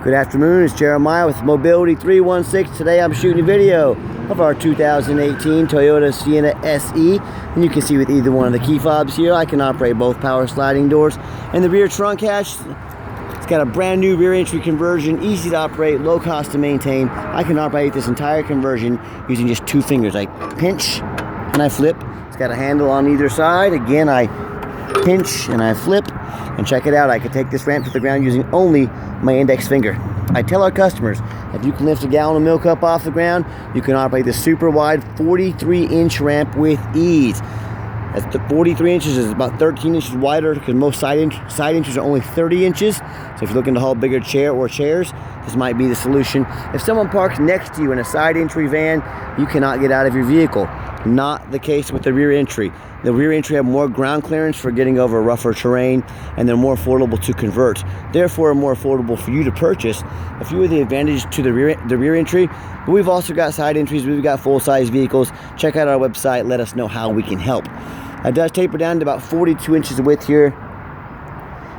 Good afternoon, it's Jeremiah with Mobility 316. Today I'm shooting a video of our 2018 Toyota Sienna SE. And you can see with either one of the key fobs here, I can operate both power sliding doors. And the rear trunk hatch, it's got a brand new rear entry conversion, easy to operate, low cost to maintain. I can operate this entire conversion using just 2 fingers. I pinch and I flip. It's got a handle on either side. Again, I pinch and I flip. And check it out, I can take this ramp to the ground using only my index finger. I tell our customers, if you can lift a gallon of milk up off the ground, you can operate this super wide 43-inch ramp with ease. That's the 43 inches is about 13 inches wider because most side inches are only 30 inches. So if you're looking to haul a bigger chair or chairs, this might be the solution. If someone parks next to you in a side entry van, you cannot get out of your vehicle. Not the case with the rear entry. The rear entry have more ground clearance for getting over rougher terrain, and they're more affordable to convert. Therefore, more affordable for you to purchase. A few of the advantages to the rear entry, but we've also got side entries. We've got full-size vehicles. Check out our website. Let us know how we can help. It does taper down to about 42 inches of width here,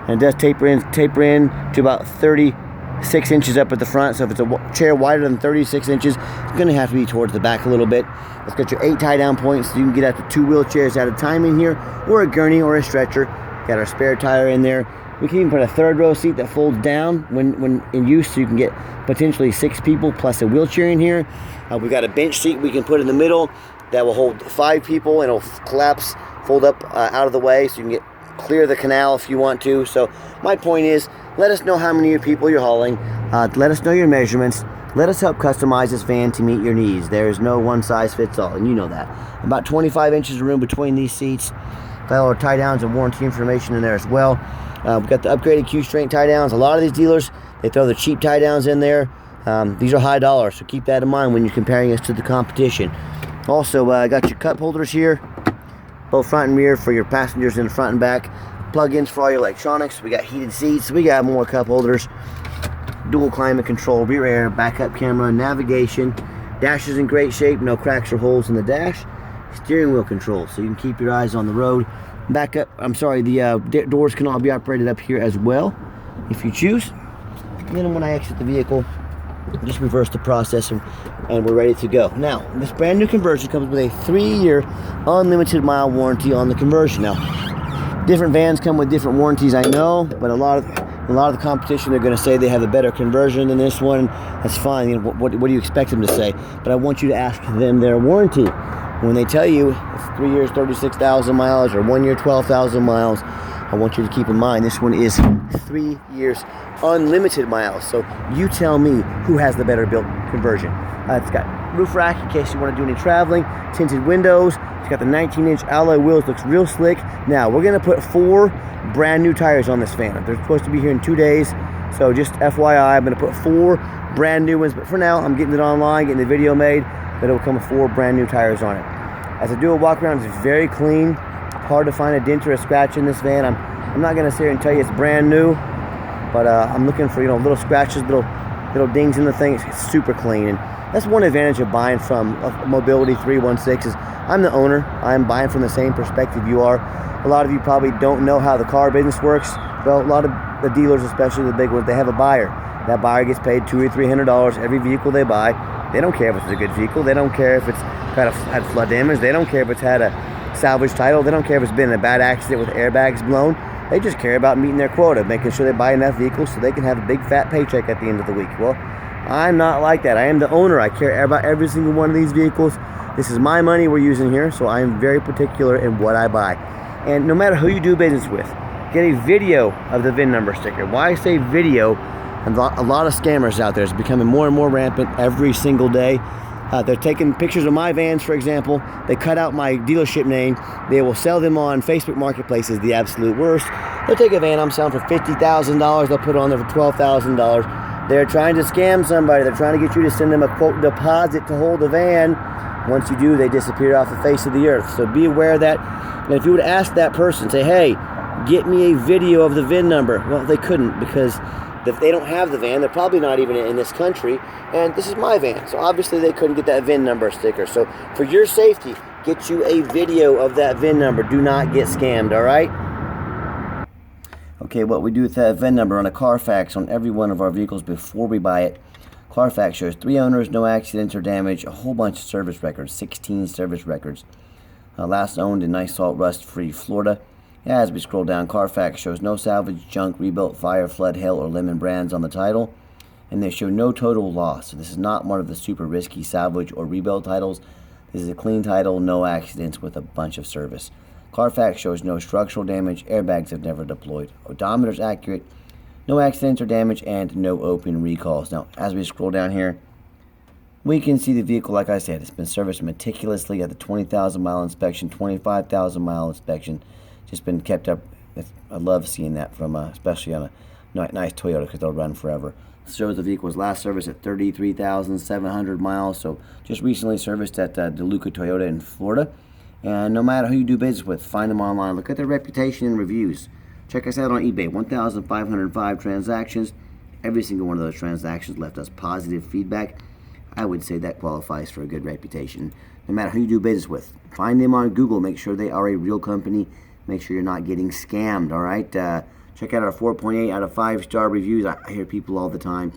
and it does taper in to about 36 inches up at the front. So if it's a chair wider than 36 inches, it's going to have to be towards the back a little bit. It's got your 8 tie-down points, so you can get up to 2 wheelchairs at a time in here, or a gurney or a stretcher. Got our spare tire in there. We can even put a third row seat that folds down when in use, so you can get potentially 6 people plus a wheelchair in here. We've got a bench seat we can put in the middle that will hold 5 people, and it'll collapse, fold up out of the way, so you can clear the canal if you want to. So my point is, let us know how many people you're hauling. Let us know your measurements. Let us help customize this van to meet your needs. There is no one size fits all, and you know that. About 25 inches of room between these seats. Got all our tie downs and warranty information in there as well. We've got the upgraded Q-strength tie downs. A lot of these dealers, they throw the cheap tie downs in there. These are high dollar, so keep that in mind when you're comparing us to the competition. Also, I got your cup holders here, both front and rear for your passengers in the front and back. Plug-ins for all your electronics. We got heated seats. We got more cup holders. Dual climate control, rear air, backup camera, navigation. Dash is in great shape, no cracks or holes in the dash. Steering wheel control, so you can keep your eyes on the road. The doors can all be operated up here as well, if you choose. And then when I exit the vehicle, just reverse the process and we're ready to go. Now, this brand new conversion comes with a 3-year unlimited mile warranty on the conversion. Now, different vans come with different warranties, I know, but a lot of the competition, they're going to say they have a better conversion than this one. That's fine. You know, what do you expect them to say? But I want you to ask them their warranty. When they tell you it's 3 years, 36,000 miles, or 1 year, 12,000 miles, I want you to keep in mind this one is 3 years unlimited miles. So you tell me who has the better built conversion. It's got roof rack in case you want to do any traveling, tinted windows. It's got the 19-inch alloy wheels, looks real slick. Now, we're going to put 4 brand new tires on this van. They're supposed to be here in 2 days, so just FYI, I'm going to put 4 brand new ones. But for now, I'm getting it online, getting the video made, but it'll come with 4 brand new tires on it. As I do a walk around, it's very clean. Hard to find a dent or a scratch in this van. I'm not going to sit here and tell you it's brand new, but I'm looking for little scratches, little dings in the thing. It's super clean, and that's one advantage of buying from Mobility 316 is I'm the owner. I'm buying from the same perspective you are. A lot of you probably don't know how the car business works. Well, a lot of the dealers, especially the big ones, they have a buyer. That buyer gets paid $200 or $300 every vehicle they buy. They don't care if it's a good vehicle. They don't care if it's had flood damage. They don't care if it's had a salvage title. They don't care if it's been in a bad accident with airbags blown. They just care about meeting their quota, making sure they buy enough vehicles so they can have a big fat paycheck at the end of the week. Well, I'm not like that. I am the owner. I care about every single one of these vehicles. This is my money we're using here, so I am very particular in what I buy. And no matter who you do business with, get a video of the VIN number sticker. Why I say video, a lot of scammers out there. It's becoming more and more rampant every single day. They're taking pictures of my vans, for example. They cut out my dealership name. They will sell them on Facebook Marketplace is the absolute worst. They'll take a van I'm selling for $50,000. They'll put it on there for $12,000. They're trying to scam somebody. They're trying to get you to send them a, quote, deposit to hold the van. Once you do, they disappear off the face of the earth. So be aware of that. And if you would ask that person, say, hey, get me a video of the VIN number. Well, they couldn't because if they don't have the van, they're probably not even in this country. And this is my van. So obviously they couldn't get that VIN number sticker. So for your safety, get you a video of that VIN number. Do not get scammed, all right? Okay, what we do with that VIN number on a Carfax on every one of our vehicles before we buy it. Carfax shows 3 owners, no accidents or damage, a whole bunch of service records, 16 service records. Last owned in nice salt rust-free Florida. As we scroll down, Carfax shows no salvage, junk, rebuilt, fire, flood, hail, or lemon brands on the title. And they show no total loss. So this is not one of the super risky salvage or rebuild titles. This is a clean title, no accidents with a bunch of service. Carfax shows no structural damage, airbags have never deployed, odometer's accurate, no accidents or damage, and no open recalls. Now, as we scroll down here, we can see the vehicle, like I said, it's been serviced meticulously at the 20,000 mile inspection, 25,000 mile inspection. Just been kept up. I love seeing that from, especially on a nice Toyota, because they'll run forever. It shows the vehicle was last serviced at 33,700 miles, so just recently serviced at DeLuca Toyota in Florida. And no matter who you do business with, find them online. Look at their reputation and reviews. Check us out on eBay. 1,505 transactions. Every single one of those transactions left us positive feedback. I would say that qualifies for a good reputation. No matter who you do business with, find them on Google. Make sure they are a real company. Make sure you're not getting scammed, all right? Check out our 4.8 out of 5-star reviews. I hear people all the time.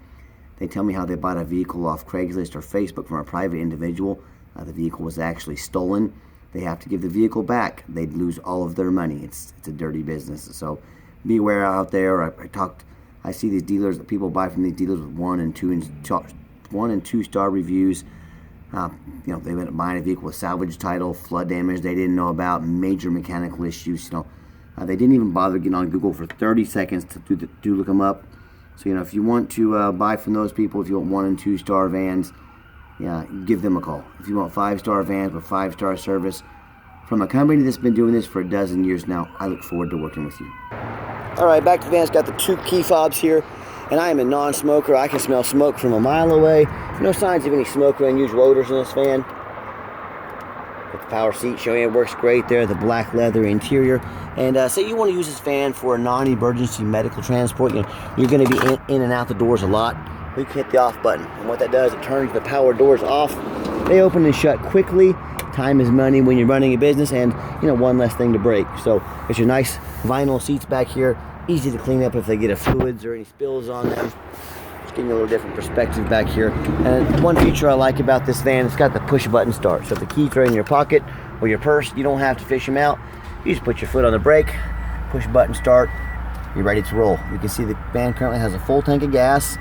They tell me how they bought a vehicle off Craigslist or Facebook from a private individual. The vehicle was actually stolen. They have to give the vehicle back. They'd lose all of their money. It's a dirty business. So be aware out there. I see these dealers that people buy from these dealers with 1 and 2 star reviews. They end up buying a vehicle with salvage title, flood damage they didn't know about, major mechanical issues. They didn't even bother getting on Google for 30 seconds to look them up. So if you want to buy from those people, if you want 1 and 2 star vans, give them a call. If you want 5-star vans with 5-star service from a company that's been doing this for a dozen years now, I look forward to working with you. All right, back to the van. It's got the 2 key fobs here, and I am a non-smoker. I can smell smoke from a mile away. No signs of any smoke or unusual odors in this van. Got the power seat showing it works great there, the black leather interior. And say you want to use this van for a non-emergency medical transport, you're going to be in and out the doors a lot. We can hit the off button, and what that does, it turns the power doors off. They open and shut quickly. Time is money when you're running a business, and one less thing to break. So it's your nice vinyl seats back here, easy to clean up if they get a fluids or any spills on them. Just giving you a little different perspective back here. And one feature I like about this van, it's got the push button start. So if the keys are in your pocket or your purse, you don't have to fish them out. You just put your foot on the brake, push button start, you're ready to roll. You can see the van currently has a full tank of gas.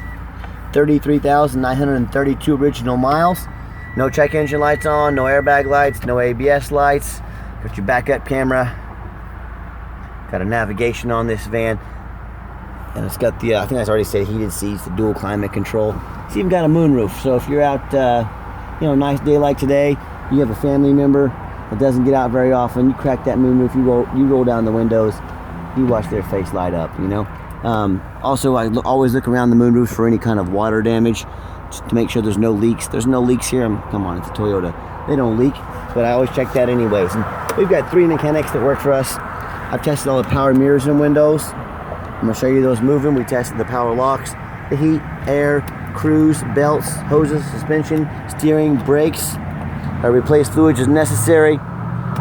33,932 original miles. No check engine lights on, no airbag lights, no ABS lights. Got your backup camera. Got a navigation on this van. And it's got the, I think I already said, heated seats, the dual climate control. It's even got a moonroof. So if you're out, nice day like today, you have a family member that doesn't get out very often, you crack that moonroof, you roll down the windows, you watch their face light up, Also, I always look around the moonroof for any kind of water damage, just to make sure there's no leaks. There's no leaks here. Come on, it's a Toyota. They don't leak, but I always check that anyways. And we've got 3 mechanics that work for us. I've tested all the power mirrors and windows. I'm going to show you those moving. We tested the power locks, the heat, air, cruise, belts, hoses, suspension, steering, brakes. I replace fluids as necessary.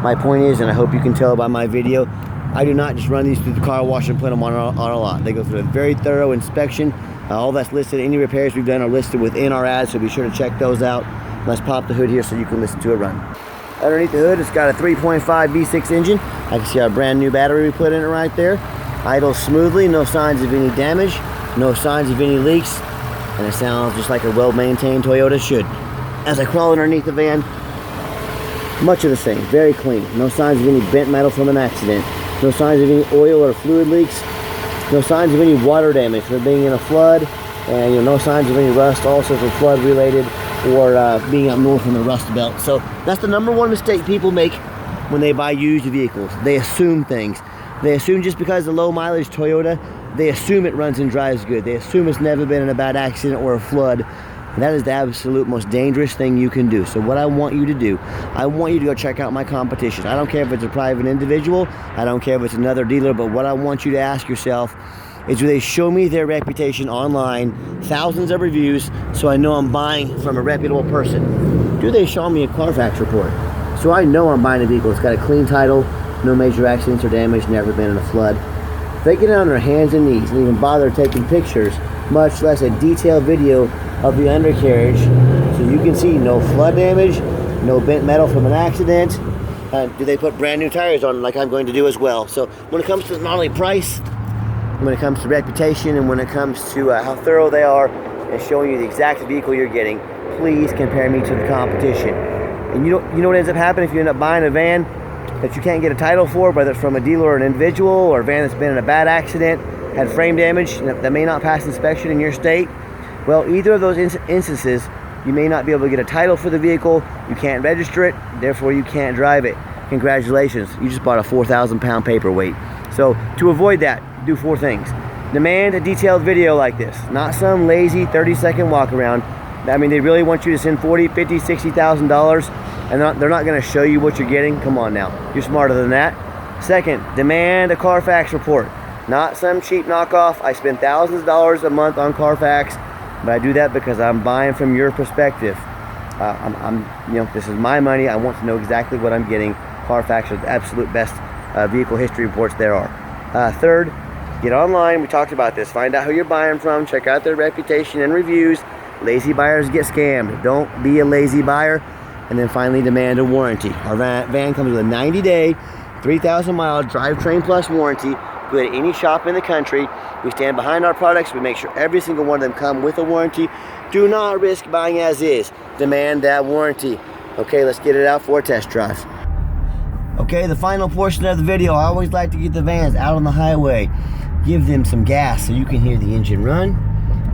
My point is, and I hope you can tell by my video, I do not just run these through the car wash and put them on a lot. They go through a very thorough inspection. All that's listed, any repairs we've done are listed within our ads, so be sure to check those out. Let's pop the hood here so you can listen to it run. Underneath the hood, it's got a 3.5 V6 engine. I can see our brand new battery we put in it right there. Idles smoothly, no signs of any damage, no signs of any leaks, and it sounds just like a well-maintained Toyota should. As I crawl underneath the van, much of the same, very clean. No signs of any bent metal from an accident. No signs of any oil or fluid leaks. No signs of any water damage from being in a flood. And no signs of any rust also from flood related or being up north in the rust belt. So that's the number one mistake people make when they buy used vehicles. They assume things. They assume just because it's a low mileage Toyota, they assume it runs and drives good. They assume it's never been in a bad accident or a flood. And that is the absolute most dangerous thing you can do. So what I want you to do, I want you to go check out my competition. I don't care if it's a private individual. I don't care if it's another dealer. But what I want you to ask yourself is, do they show me their reputation online, thousands of reviews, so I know I'm buying from a reputable person? Do they show me a Carfax report, so I know I'm buying a vehicle? It's got a clean title, no major accidents or damage, never been in a flood. they get on their hands and knees and even bother taking pictures, much less a detailed video of the undercarriage, so you can see no flood damage, no bent metal from an accident. Do they put brand new tires on, like I'm going to do as well? So when it comes to not only price, when it comes to reputation, and when it comes to how thorough they are and showing you the exact vehicle you're getting, please compare me to the competition. And you know what ends up happening if you end up buying a van that you can't get a title for, whether it's from a dealer or an individual, or a van that's been in a bad accident, had frame damage that may not pass inspection in your state. Well, either of those instances, you may not be able to get a title for the vehicle, you can't register it, therefore you can't drive it. Congratulations, you just bought a 4,000 pound paperweight. So to avoid that, do 4 things. Demand a detailed video like this, not some lazy 30-second walk around. I mean, they really want you to send $40,000, $50,000, $60,000, and they're not going to show you what you're getting. Come on now, you're smarter than that. Second, demand a Carfax report, not some cheap knockoff. I spend thousands of dollars a month on Carfax, but I do that because I'm buying from your perspective. This is my money. I want to know exactly what I'm getting. Carfax are the absolute best vehicle history reports there are. Third, get online. We talked about this. Find out who you're buying from. Check out their reputation and reviews. Lazy buyers get scammed. Don't be a lazy buyer. And then finally, demand a warranty. Our van comes with a 90-day, 3,000-mile drivetrain plus warranty. Go to any shop in the country. We stand behind our products. We make sure every single one of them come with a warranty. Do not risk buying as is. Demand that warranty. Okay, let's get it out for a test drive. Okay, the final portion of the video. I always like to get the vans out on the highway. Give them some gas so you can hear the engine run,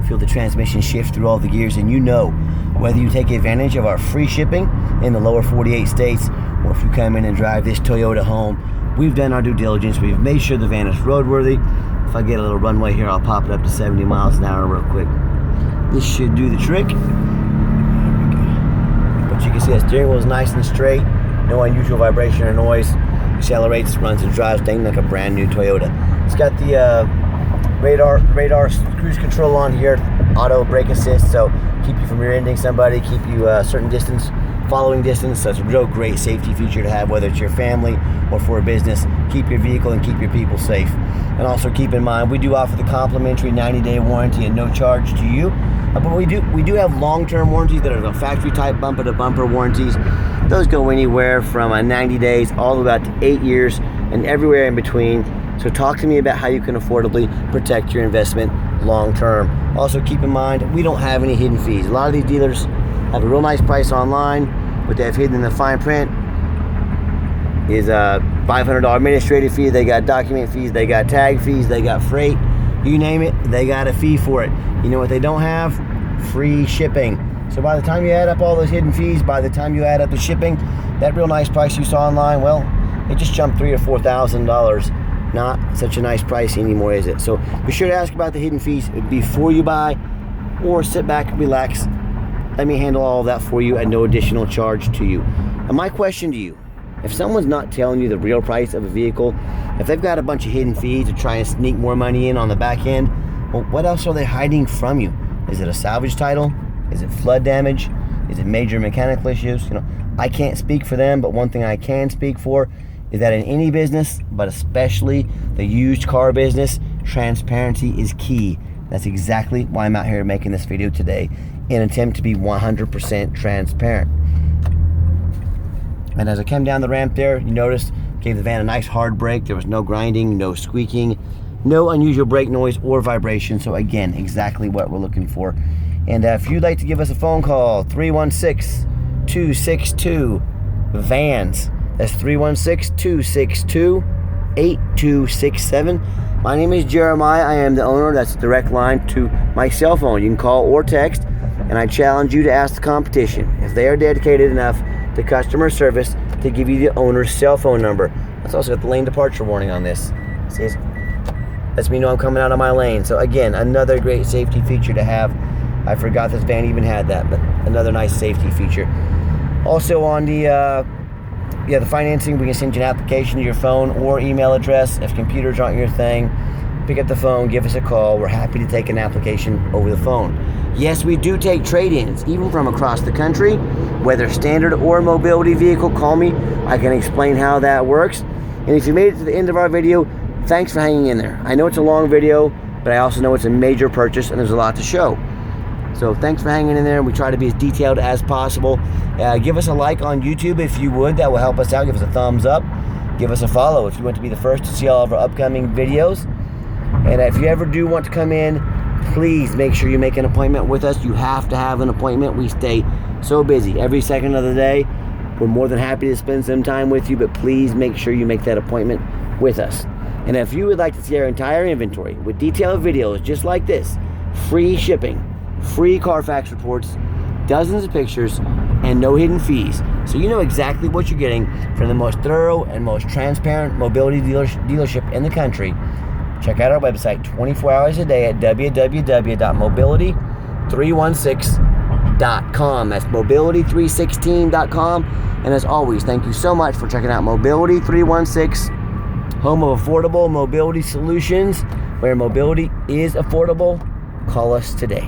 feel the transmission shift through all the gears, and you know whether you take advantage of our free shipping in the lower 48 states, or if you come in and drive this Toyota home, we've done our due diligence. We've made sure the van is roadworthy. If I get a little runway here, I'll pop it up to 70 miles an hour real quick. This should do the trick. There we go. But you can see the steering wheel is nice and straight. No unusual vibration or noise. Accelerates, runs, and drives thing like a brand new Toyota. It's got the radar cruise control on here, auto brake assist, so keep you from rear-ending somebody, keep you a certain distance, following distance. So it's a real great safety feature to have, whether it's your family or for a business. Keep your vehicle and keep your people safe. And also keep in mind, we do offer the complimentary 90-day warranty and no charge to you. But we do have long-term warranties that are the factory-type bumper-to-bumper warranties. Those go anywhere from 90 days all the way out to 8 years and everywhere in between. So talk to me about how you can affordably protect your investment long-term. Also keep in mind, we don't have any hidden fees. A lot of these dealers have a real nice price online. What they have hidden in the fine print is a $500 administrative fee. They got document fees, they got tag fees, they got freight. You name it, they got a fee for it. You know what they don't have? Free shipping. So by the time you add up all those hidden fees, by the time you add up the shipping, that real nice price you saw online, well, it just jumped $3,000 or $4,000. Not such a nice price anymore, is it? So be sure to ask about the hidden fees before you buy, or sit back and relax. Let me handle all of that for you at no additional charge to you. And my question to you, if someone's not telling you the real price of a vehicle, if they've got a bunch of hidden fees to try and sneak more money in on the back end, well, what else are they hiding from you? Is it a salvage title? Is it flood damage? Is it major mechanical issues? I can't speak for them, but one thing I can speak for is that in any business, but especially the used car business, transparency is key. That's exactly why I'm out here making this video today, in an attempt to be 100% transparent. And as I came down the ramp there, you noticed, gave the van a nice hard brake. There was no grinding, no squeaking, no unusual brake noise or vibration. So again, exactly what we're looking for. And if you'd like to give us a phone call, 316-262-VANS. That's 316-262-8267. My name is Jeremiah. I am the owner. That's a direct line to my cell phone. You can call or text, and I challenge you to ask the competition if they are dedicated enough to customer service to give you the owner's cell phone number. That's also got the lane departure warning on this. See, lets me know I'm coming out of my lane. So again, another great safety feature to have. I forgot this van even had that, but another nice safety feature. Also on the financing, we can send you an application to your phone or email address. If computers aren't your thing, pick up the phone, give us a call. We're happy to take an application over the phone. Yes, we do take trade-ins, even from across the country, whether standard or mobility vehicle. Call me. I can explain how that works. And if you made it to the end of our video, thanks for hanging in there. I know it's a long video, but I also know it's a major purchase and there's a lot to show. So thanks for hanging in there. We try to be as detailed as possible. Give us a like on YouTube if you would. That will help us out. Give us a thumbs up. Give us a follow if you want to be the first to see all of our upcoming videos. And if you ever do want to come in, please make sure you make an appointment with us. You have to have an appointment. We stay so busy every second of the day. We're more than happy to spend some time with you, but please make sure you make that appointment with us. And if you would like to see our entire inventory with detailed videos just like this, free shipping, free Carfax reports, dozens of pictures, and no hidden fees, so you know exactly what you're getting from the most thorough and most transparent mobility dealership in the country, check out our website 24 hours a day at www.mobility316.com. That's mobility316.com. And as always, thank you so much for checking out Mobility 316, home of affordable mobility solutions, where mobility is affordable. Call us today.